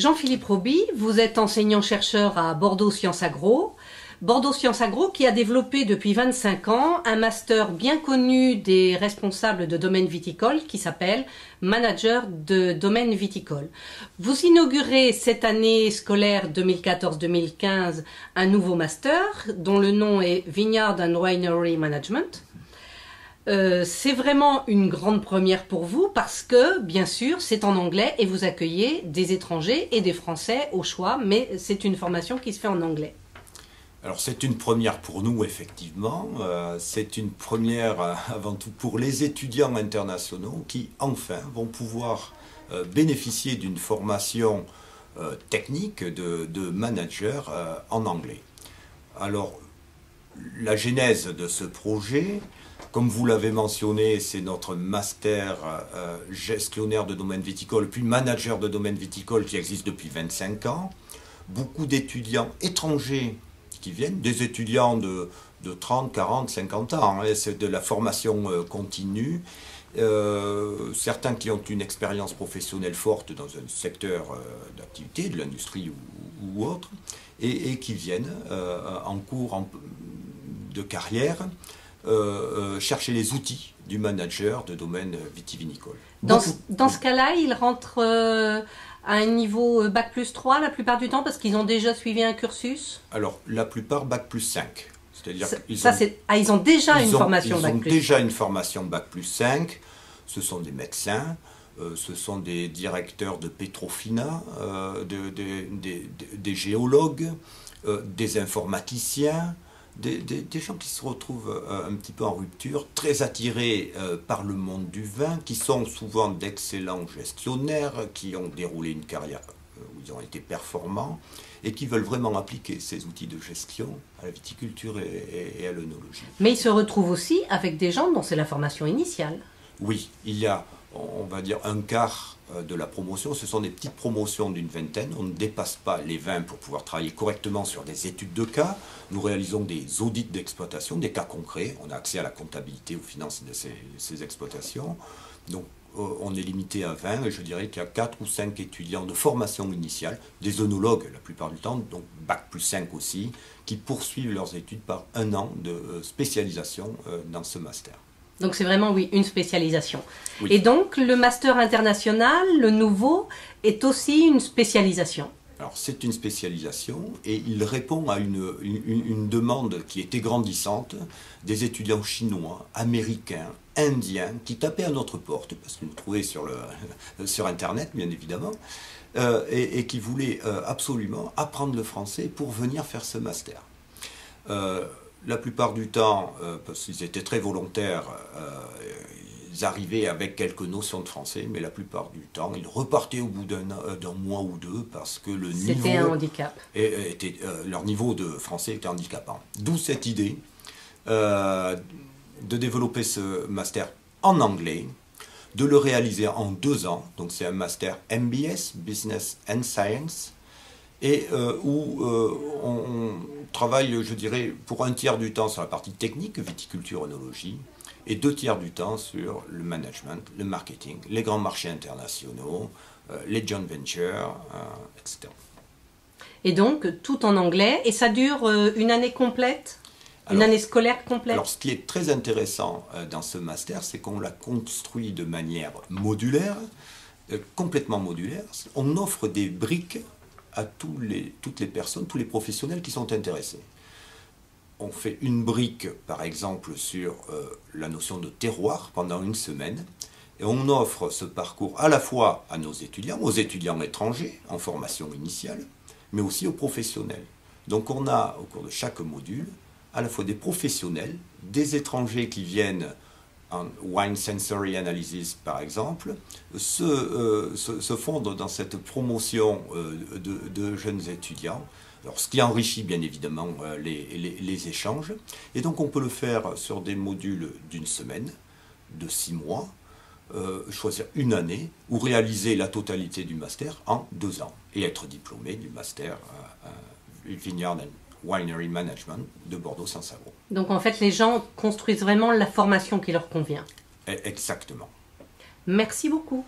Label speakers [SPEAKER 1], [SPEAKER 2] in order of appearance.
[SPEAKER 1] Jean-Philippe Roby, vous êtes enseignant-chercheur à Bordeaux Sciences Agro. Bordeaux Sciences Agro qui a développé depuis 25 ans un master bien connu des responsables de domaine viticole qui s'appelle Manager de domaine viticole. Vous inaugurez cette année scolaire 2014-2015 un nouveau master dont le nom est Vineyard and Winery Management. C'est vraiment une grande première pour vous parce que, bien sûr, c'est en anglais et vous accueillez des étrangers et des Français au choix, mais c'est une formation qui se fait en anglais.
[SPEAKER 2] Alors c'est une première pour nous, effectivement. C'est une première avant tout pour les étudiants internationaux qui, enfin, vont pouvoir bénéficier d'une formation technique de manager en anglais. Alors, la genèse de ce projet, comme vous l'avez mentionné, c'est notre master gestionnaire de domaine viticole, puis manager de domaine viticole qui existe depuis 25 ans. Beaucoup d'étudiants étrangers qui viennent, des étudiants de 30, 40, 50 ans, hein, c'est de la formation continue. Certains qui ont une expérience professionnelle forte dans un secteur d'activité, de l'industrie ou autre, et qui viennent en cours de carrière chercher les outils du manager de domaine vitivinicole.
[SPEAKER 1] Dans ce cas-là, ils rentrent à un niveau Bac+3 la plupart du temps parce qu'ils ont déjà suivi un cursus?
[SPEAKER 2] Alors, la plupart Bac+5. C'est-à-dire
[SPEAKER 1] ils ont déjà une formation Bac+.
[SPEAKER 2] Ils ont déjà une formation Bac+5. Ce sont des médecins, ce sont des directeurs de Petrofina, des géologues, des informaticiens, des gens qui se retrouvent un petit peu en rupture, très attirés par le monde du vin, qui sont souvent d'excellents gestionnaires, qui ont déroulé une carrière où ils ont été performants, et qui veulent vraiment appliquer ces outils de gestion à la viticulture et à l'œnologie.
[SPEAKER 1] Mais ils se retrouvent aussi avec des gens dont c'est la formation initiale.
[SPEAKER 2] Oui, il y a, on va dire, un quart de la promotion. Ce sont des petites promotions d'une vingtaine. On ne dépasse pas les 20 pour pouvoir travailler correctement sur des études de cas. Nous réalisons des audits d'exploitation, des cas concrets. On a accès à la comptabilité, aux finances de ces exploitations. Donc, on est limité à 20 et je dirais qu'il y a 4 ou 5 étudiants de formation initiale, des œnologues la plupart du temps, donc Bac+5 aussi, qui poursuivent leurs études par un an de spécialisation dans ce master.
[SPEAKER 1] Donc c'est vraiment, oui, une spécialisation.
[SPEAKER 2] Oui.
[SPEAKER 1] Et donc le master international, le nouveau, est aussi une spécialisation.
[SPEAKER 2] Alors c'est une spécialisation et il répond à une demande qui était grandissante des étudiants chinois, américains, indiens qui tapaient à notre porte, parce qu'ils nous trouvaient sur Internet bien évidemment, et qui voulaient absolument apprendre le français pour venir faire ce master. La plupart du temps, parce qu'ils étaient très volontaires, ils arrivaient avec quelques notions de français, mais la plupart du temps, ils repartaient au bout d'un mois ou deux parce que le niveau...
[SPEAKER 1] C'était un handicap.
[SPEAKER 2] Leur niveau de français était handicapant. D'où cette idée de développer ce master en anglais, de le réaliser en 2 ans. Donc c'est un master MBS, Business and Science, et où on travaille, je dirais, pour 1/3 du temps sur la partie technique, viticulture, œnologie, et 2/3 du temps sur le management, le marketing, les grands marchés internationaux, les joint ventures, etc.
[SPEAKER 1] Et donc, tout en anglais, et ça dure une année complète? Une année scolaire complète?
[SPEAKER 2] Alors, ce qui est très intéressant dans ce master, c'est qu'on l'a construit de manière modulaire, complètement modulaire. On offre des briques à toutes les personnes, tous les professionnels qui sont intéressés. On fait une brique, par exemple, sur la notion de terroir pendant 1 semaine, et on offre ce parcours à la fois à nos étudiants, aux étudiants étrangers en formation initiale, mais aussi aux professionnels. Donc on a, au cours de chaque module, à la fois des professionnels, des étrangers qui viennent en Wine Sensory Analysis par exemple, se fondent dans cette promotion de jeunes étudiants, alors, ce qui enrichit bien évidemment les échanges. Et donc on peut le faire sur des modules d'1 semaine, de 6 mois, choisir une année ou réaliser la totalité du master en 2 ans et être diplômé du master Vineyard and Winery Management de Bordeaux Sciences Agro.
[SPEAKER 1] Donc en fait, les gens construisent vraiment la formation qui leur convient.
[SPEAKER 2] Exactement.
[SPEAKER 1] Merci beaucoup.